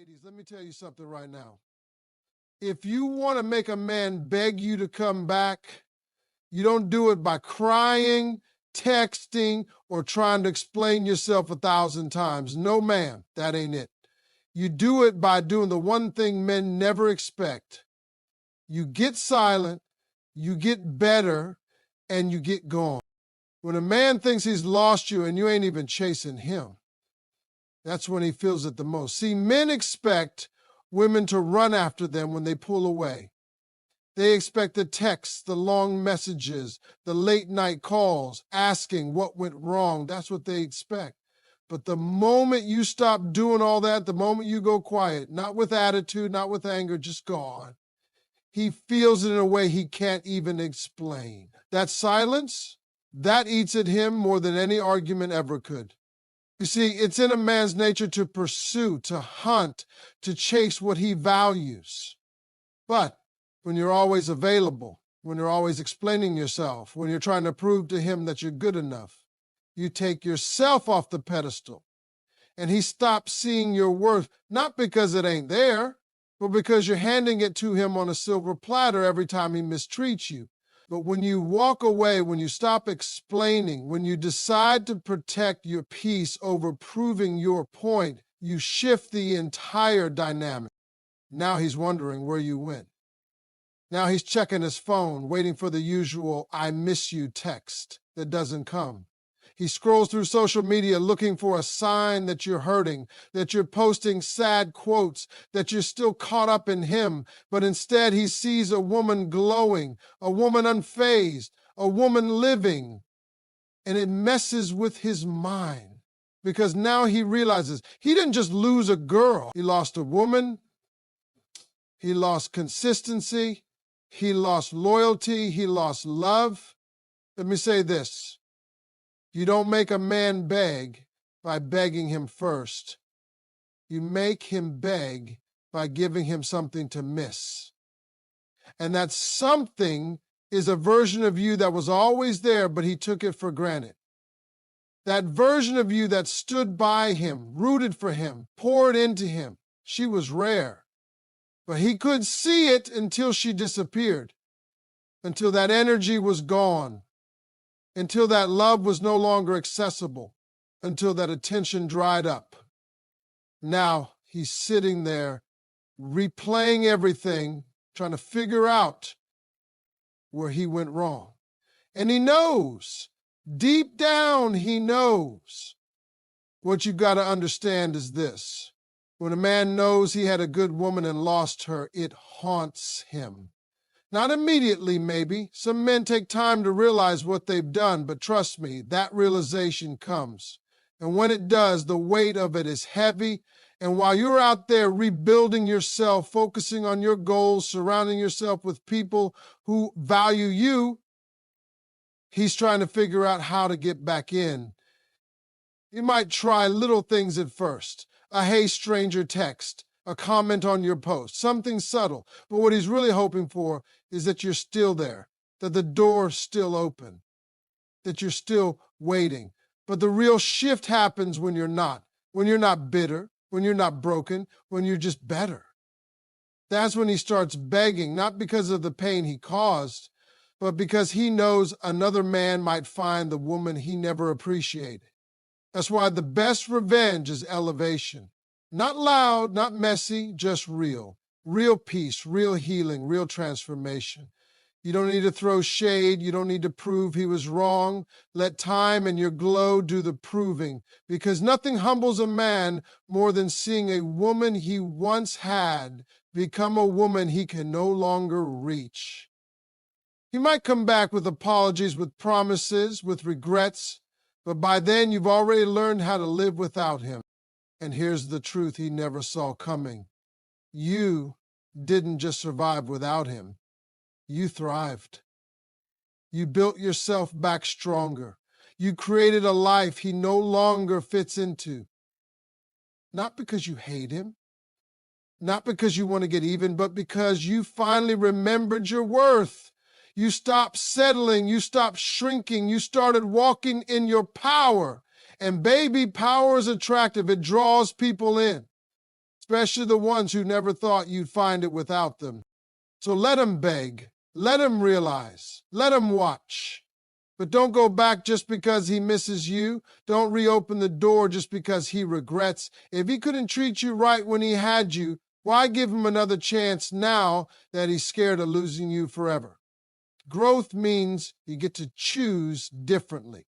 Ladies, let me tell you something right now. If you want to make a man beg you to come back, you don't do it by crying, texting, or trying to explain yourself 1,000 times. No, ma'am, that ain't it. You do it by doing the one thing men never expect. You get silent, you get better, and you get gone. When a man thinks he's lost you and you ain't even chasing him, that's when he feels it the most. See, men expect women to run after them when they pull away. They expect the texts, the long messages, the late night calls, asking what went wrong. That's what they expect. But the moment you stop doing all that, the moment you go quiet, not with attitude, not with anger, just gone, he feels it in a way he can't even explain. That silence, that eats at him more than any argument ever could. You see, it's in a man's nature to pursue, to hunt, to chase what he values. But when you're always available, when you're always explaining yourself, when you're trying to prove to him that you're good enough, you take yourself off the pedestal. And he stops seeing your worth, not because it ain't there, but because you're handing it to him on a silver platter every time he mistreats you. But when you walk away, when you stop explaining, when you decide to protect your peace over proving your point, you shift the entire dynamic. Now he's wondering where you went. Now he's checking his phone, waiting for the usual "I miss you" text that doesn't come. He scrolls through social media looking for a sign that you're hurting, that you're posting sad quotes, that you're still caught up in him. But instead he sees a woman glowing, a woman unfazed, a woman living. And it messes with his mind because now he realizes he didn't just lose a girl. He lost a woman. He lost consistency. He lost loyalty. He lost love. Let me say this. You don't make a man beg by begging him first. You make him beg by giving him something to miss. And that something is a version of you that was always there, but he took it for granted. That version of you that stood by him, rooted for him, poured into him, she was rare. But he could see it until she disappeared, until that energy was gone, until that love was no longer accessible, until that attention dried up. Now he's sitting there replaying everything, trying to figure out where he went wrong. And he knows, deep down he knows. What you've got to understand is this. When a man knows he had a good woman and lost her, it haunts him. Not immediately, maybe. Some men take time to realize what they've done, but trust me, that realization comes. And when it does, the weight of it is heavy. And while you're out there rebuilding yourself, focusing on your goals, surrounding yourself with people who value you, he's trying to figure out how to get back in. He might try little things at first. A "hey stranger" text, a comment on your post, something subtle. But what he's really hoping for is that you're still there, that the door's still open, that you're still waiting. But the real shift happens when you're not bitter, when you're not broken, when you're just better. That's when he starts begging, not because of the pain he caused, but because he knows another man might find the woman he never appreciated. That's why the best revenge is elevation. Not loud, not messy, just real. Real peace, real healing, real transformation. You don't need to throw shade. You don't need to prove he was wrong. Let time and your glow do the proving, because nothing humbles a man more than seeing a woman he once had become a woman he can no longer reach. He might come back with apologies, with promises, with regrets, but by then you've already learned how to live without him. And here's the truth he never saw coming. You didn't just survive without him. You thrived. You built yourself back stronger. You created a life he no longer fits into. Not because you hate him, not because you want to get even, but because you finally remembered your worth. You stopped settling. You stopped shrinking. You started walking in your power. And baby, power is attractive. It draws people in. especially the ones who never thought you'd find it without them. So let him beg, let him realize, let him watch. But don't go back just because he misses you. Don't reopen the door just because he regrets. If he couldn't treat you right when he had you, why give him another chance now that he's scared of losing you forever? Growth means you get to choose differently.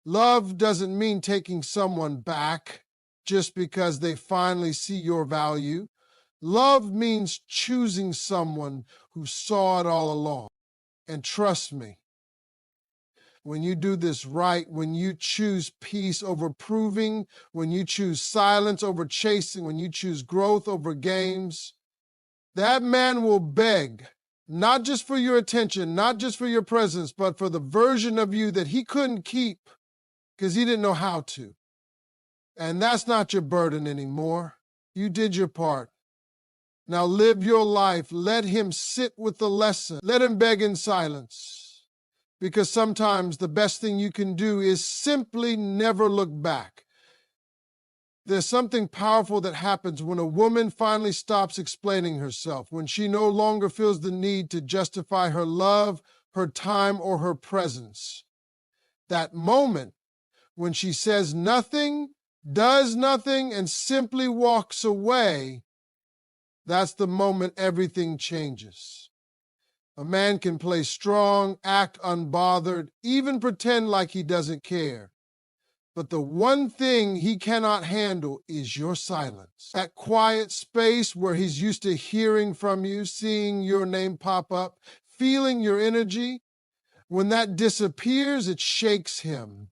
Love doesn't mean taking someone back just because they finally see your value. Love means choosing someone who saw it all along. And trust me, when you do this right, when you choose peace over proving, when you choose silence over chasing, when you choose growth over games, that man will beg, not just for your attention, not just for your presence, but for the version of you that he couldn't keep because he didn't know how to. And that's not your burden anymore. You did your part. Now live your life. Let him sit with the lesson. Let him beg in silence. Because sometimes the best thing you can do is simply never look back. There's something powerful that happens when a woman finally stops explaining herself, when she no longer feels the need to justify her love, her time, or her presence. That moment when she says nothing, does nothing, and simply walks away, that's the moment everything changes. A man can play strong, act unbothered, even pretend like he doesn't care. But the one thing he cannot handle is your silence. That quiet space where he's used to hearing from you, seeing your name pop up, feeling your energy. When that disappears, it shakes him.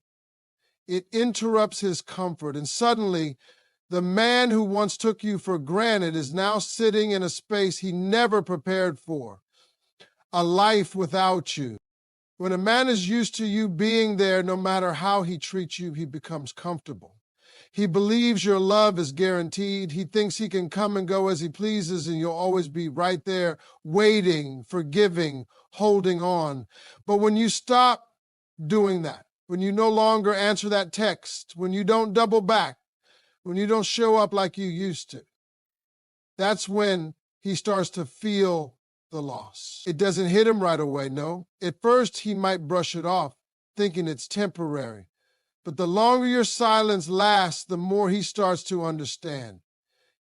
It interrupts his comfort. And suddenly, the man who once took you for granted is now sitting in a space he never prepared for. A life without you. When a man is used to you being there, no matter how he treats you, he becomes comfortable. He believes your love is guaranteed. He thinks he can come and go as he pleases, and you'll always be right there, waiting, forgiving, holding on. But when you stop doing that, when you no longer answer that text, when you don't double back, when you don't show up like you used to, that's when he starts to feel the loss. It doesn't hit him right away, no. At first, he might brush it off, thinking it's temporary. But the longer your silence lasts, the more he starts to understand.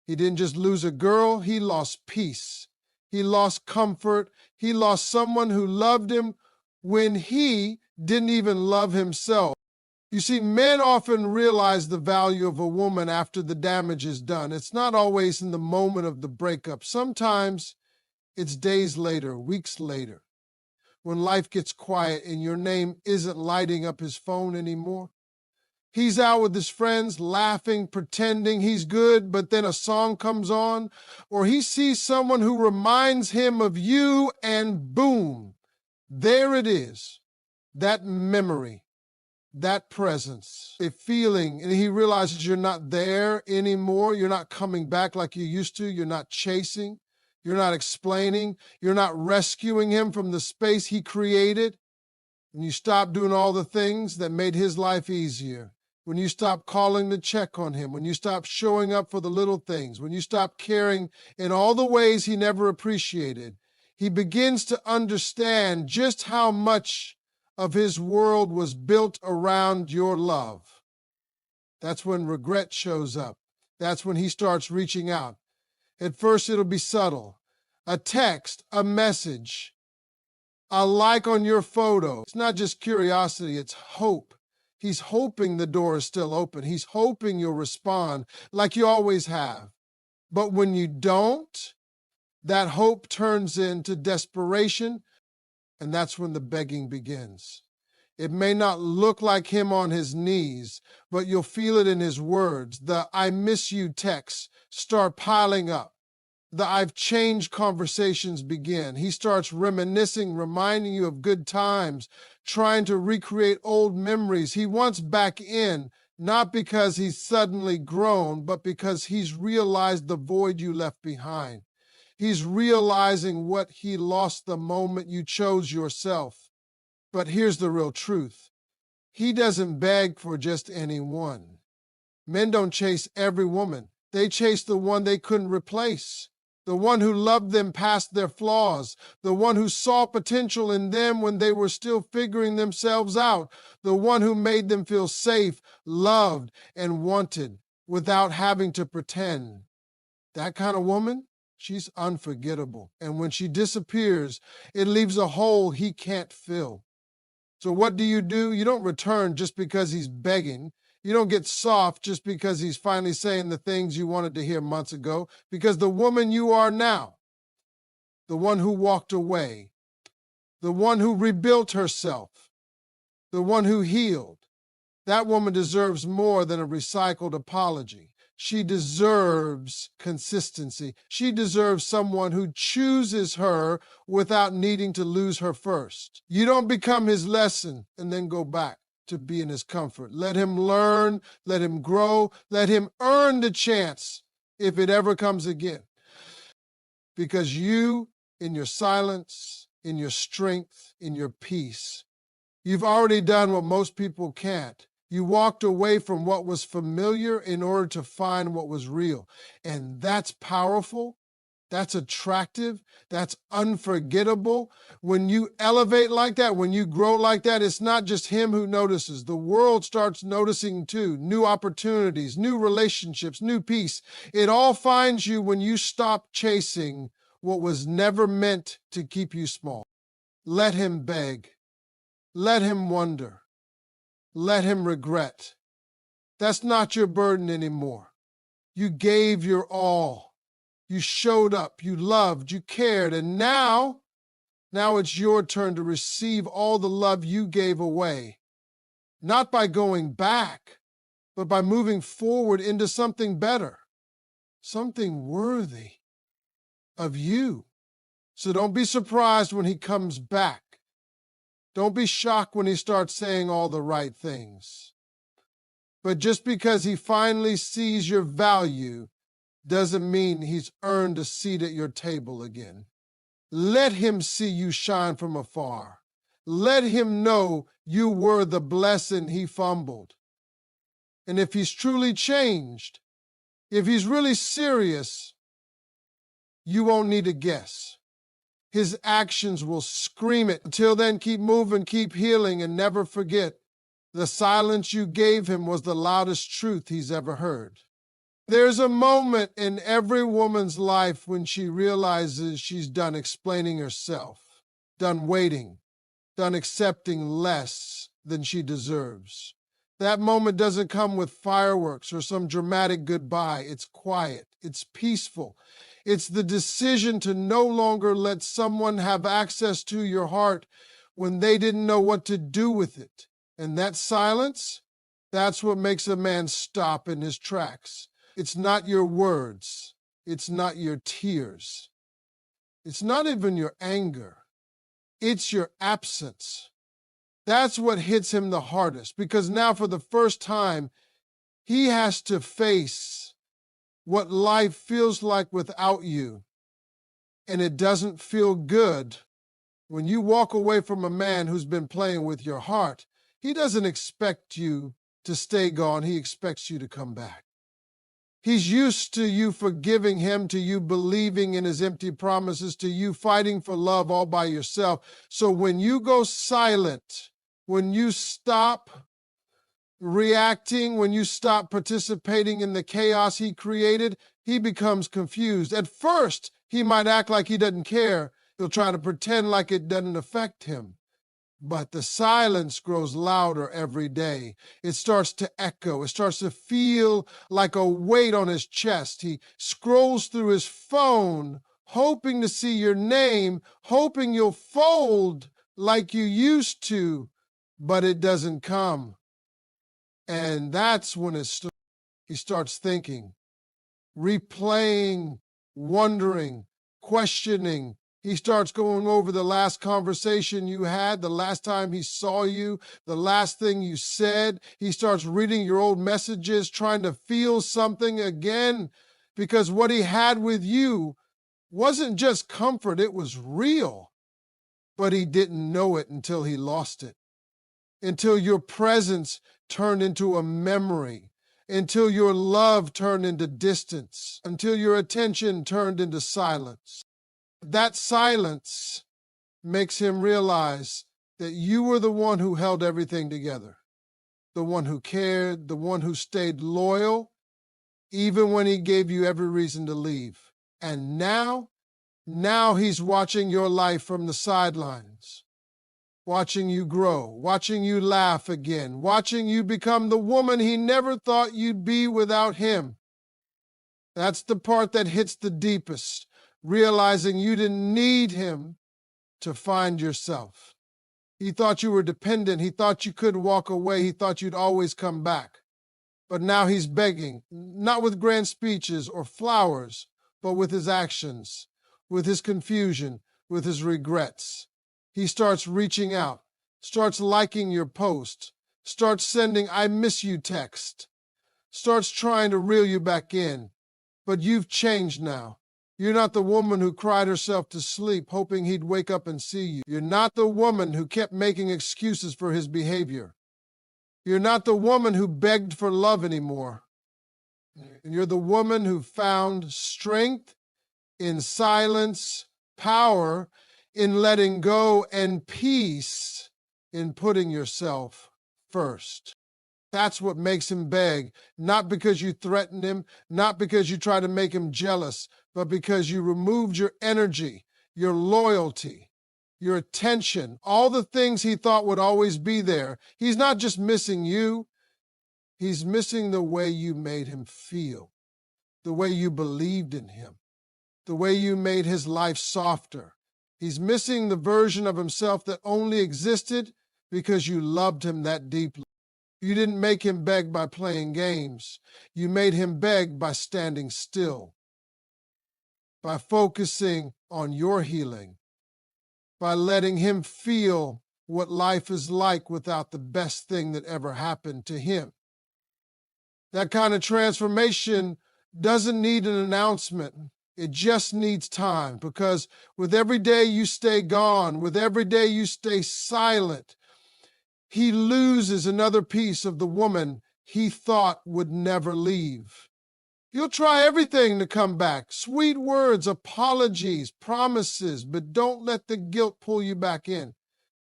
He didn't just lose a girl, he lost peace. He lost comfort. He lost someone who loved him when he didn't even love himself. You see, men often realize the value of a woman after the damage is done. It's not always in the moment of the breakup. Sometimes it's days later, weeks later, when life gets quiet and your name isn't lighting up his phone anymore. He's out with his friends, laughing, pretending he's good, but then a song comes on, or he sees someone who reminds him of you, and boom, there it is, that memory, that presence, a feeling, and he realizes you're not there anymore. You're not coming back like you used to. You're not chasing. You're not explaining. You're not rescuing him from the space he created. When you stop doing all the things that made his life easier, when you stop calling to check on him, when you stop showing up for the little things, when you stop caring in all the ways he never appreciated, he begins to understand just how much of his world was built around your love. That's when regret shows up. That's when he starts reaching out. At first, it'll be subtle. A text, a message, a like on your photo. It's not just curiosity, it's hope. He's hoping the door is still open. He's hoping you'll respond like you always have. But when you don't, that hope turns into desperation, and that's when the begging begins. It may not look like him on his knees, but you'll feel it in his words. The "I miss you" texts start piling up. The "I've changed" conversations begin. He starts reminiscing, reminding you of good times, trying to recreate old memories he wants back in, not because he's suddenly grown, but because he's realized the void you left behind. He's realizing what he lost the moment you chose yourself. But here's the real truth. He doesn't beg for just anyone. Men don't chase every woman. They chased the one they couldn't replace, the one who loved them past their flaws, the one who saw potential in them when they were still figuring themselves out, the one who made them feel safe, loved, and wanted without having to pretend. That kind of woman, she's unforgettable. And when she disappears, it leaves a hole he can't fill. So what do? You don't return just because he's begging. You don't get soft just because he's finally saying the things you wanted to hear months ago, because the woman you are now, the one who walked away, the one who rebuilt herself, the one who healed, that woman deserves more than a recycled apology. She deserves consistency. She deserves someone who chooses her without needing to lose her first. You don't become his lesson and then go back to be in his comfort. Let him learn, let him grow, let him earn the chance if it ever comes again. Because you, in your silence, in your strength, in your peace, you've already done what most people can't. You walked away from what was familiar in order to find what was real. And that's powerful. That's attractive. That's unforgettable. When you elevate like that, when you grow like that, it's not just him who notices. The world starts noticing too. New opportunities, new relationships, new peace. It all finds you when you stop chasing what was never meant to keep you small. Let him beg. Let him wonder. Let him regret. That's not your burden anymore. You gave your all. You showed up, you loved, you cared, and now it's your turn to receive all the love you gave away. Not by going back, but by moving forward into something better, something worthy of you. So don't be surprised when he comes back. Don't be shocked when he starts saying all the right things. But just because he finally sees your value doesn't mean he's earned a seat at your table again. Let him see you shine from afar. Let him know you were the blessing he fumbled. And if he's truly changed, if he's really serious, you won't need to guess. His actions will scream it. Until then, keep moving, keep healing, and never forget the silence you gave him was the loudest truth he's ever heard. There's a moment in every woman's life when she realizes she's done explaining herself, done waiting, done accepting less than she deserves. That moment doesn't come with fireworks or some dramatic goodbye. It's quiet. It's peaceful. It's the decision to no longer let someone have access to your heart when they didn't know what to do with it. And that silence, that's what makes a man stop in his tracks. It's not your words. It's not your tears. It's not even your anger. It's your absence. That's what hits him the hardest, because now for the first time, he has to face what life feels like without you. And it doesn't feel good. When you walk away from a man who's been playing with your heart, he doesn't expect you to stay gone. He expects you to come back. He's used to you forgiving him, to you believing in his empty promises, to you fighting for love all by yourself. So when you go silent, when you stop reacting, when you stop participating in the chaos he created, he becomes confused. At first, he might act like he doesn't care. He'll try to pretend like it doesn't affect him. But the silence grows louder every day. It starts to echo. It starts to feel like a weight on his chest. He scrolls through his phone, hoping to see your name, hoping you'll fold like you used to, but it doesn't come. And that's when he starts thinking, replaying, wondering, questioning. He starts going over the last conversation you had, the last time he saw you, the last thing you said. He starts reading your old messages, trying to feel something again, because what he had with you wasn't just comfort, it was real. But he didn't know it until he lost it, until your presence turned into a memory, until your love turned into distance, until your attention turned into silence. That silence makes him realize that you were the one who held everything together, the one who cared, the one who stayed loyal, even when he gave you every reason to leave. And now he's watching your life from the sidelines, watching you grow, watching you laugh again, watching you become the woman he never thought you'd be without him. That's the part that hits the deepest, realizing you didn't need him to find yourself. He thought you were dependent. He thought you couldn't walk away. He thought you'd always come back. But now he's begging, not with grand speeches or flowers, but with his actions, with his confusion, with his regrets. He starts reaching out, starts liking your post, starts sending "I miss you" text, starts trying to reel you back in. But you've changed now. You're not the woman who cried herself to sleep hoping he'd wake up and see you. You're not the woman who kept making excuses for his behavior. You're not the woman who begged for love anymore. You're the woman who found strength in silence, power in letting go, and peace in putting yourself first. That's what makes him beg, not because you threatened him, not because you tried to make him jealous, but because you removed your energy, your loyalty, your attention, all the things he thought would always be there. He's not just missing you, he's missing the way you made him feel, the way you believed in him, the way you made his life softer. He's missing the version of himself that only existed because you loved him that deeply. You didn't make him beg by playing games. You made him beg by standing still, by focusing on your healing, by letting him feel what life is like without the best thing that ever happened to him. That kind of transformation doesn't need an announcement. It just needs time, because with every day you stay gone, with every day you stay silent, he loses another piece of the woman he thought would never leave. He'll try everything to come back. Sweet words, apologies, promises, but don't let the guilt pull you back in,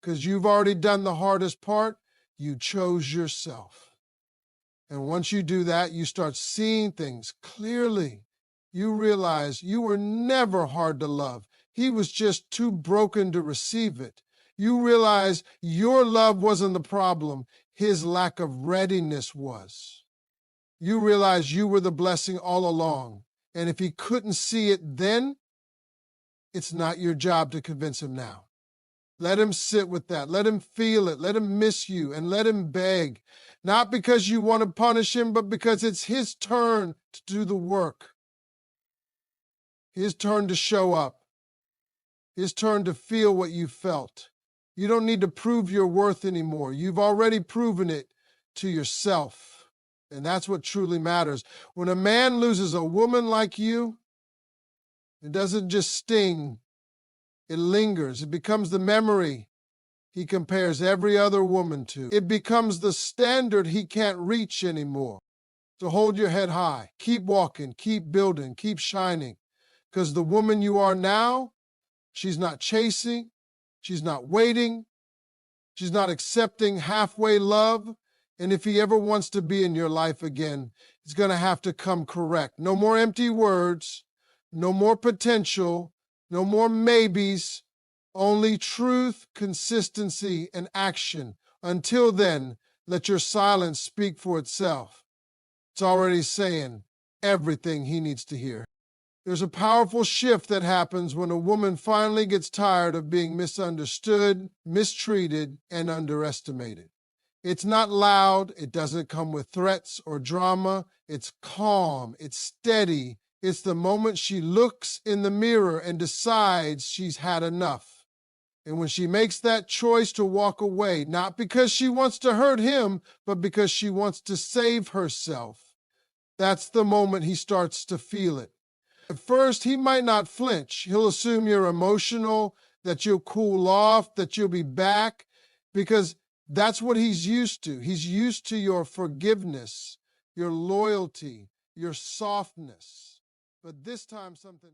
because you've already done the hardest part. You chose yourself. And once you do that, you start seeing things clearly. You realize you were never hard to love. He was just too broken to receive it. You realize your love wasn't the problem. His lack of readiness was. You realize you were the blessing all along. And if he couldn't see it then, it's not your job to convince him now. Let him sit with that. Let him feel it. Let him miss you, and let him beg. Not because you want to punish him, but because it's his turn to do the work. His turn to show up. His turn to feel what you felt. You don't need to prove your worth anymore. You've already proven it to yourself. And that's what truly matters. When a man loses a woman like you, it doesn't just sting. It lingers. It becomes the memory he compares every other woman to. It becomes the standard he can't reach anymore. So hold your head high. Keep walking. Keep building. Keep shining. Because the woman you are now, she's not chasing. She's not waiting. She's not accepting halfway love. And if he ever wants to be in your life again, it's going to have to come correct. No more empty words. No more potential. No more maybes. Only truth, consistency, and action. Until then, let your silence speak for itself. It's already saying everything he needs to hear. There's a powerful shift that happens when a woman finally gets tired of being misunderstood, mistreated, and underestimated. It's not loud. It doesn't come with threats or drama. It's calm. It's steady. It's the moment she looks in the mirror and decides she's had enough. And when she makes that choice to walk away, not because she wants to hurt him, but because she wants to save herself, that's the moment he starts to feel it. At first, he might not flinch. He'll assume you're emotional, that you'll cool off, that you'll be back, because that's what he's used to. He's used to your forgiveness, your loyalty, your softness. But this time something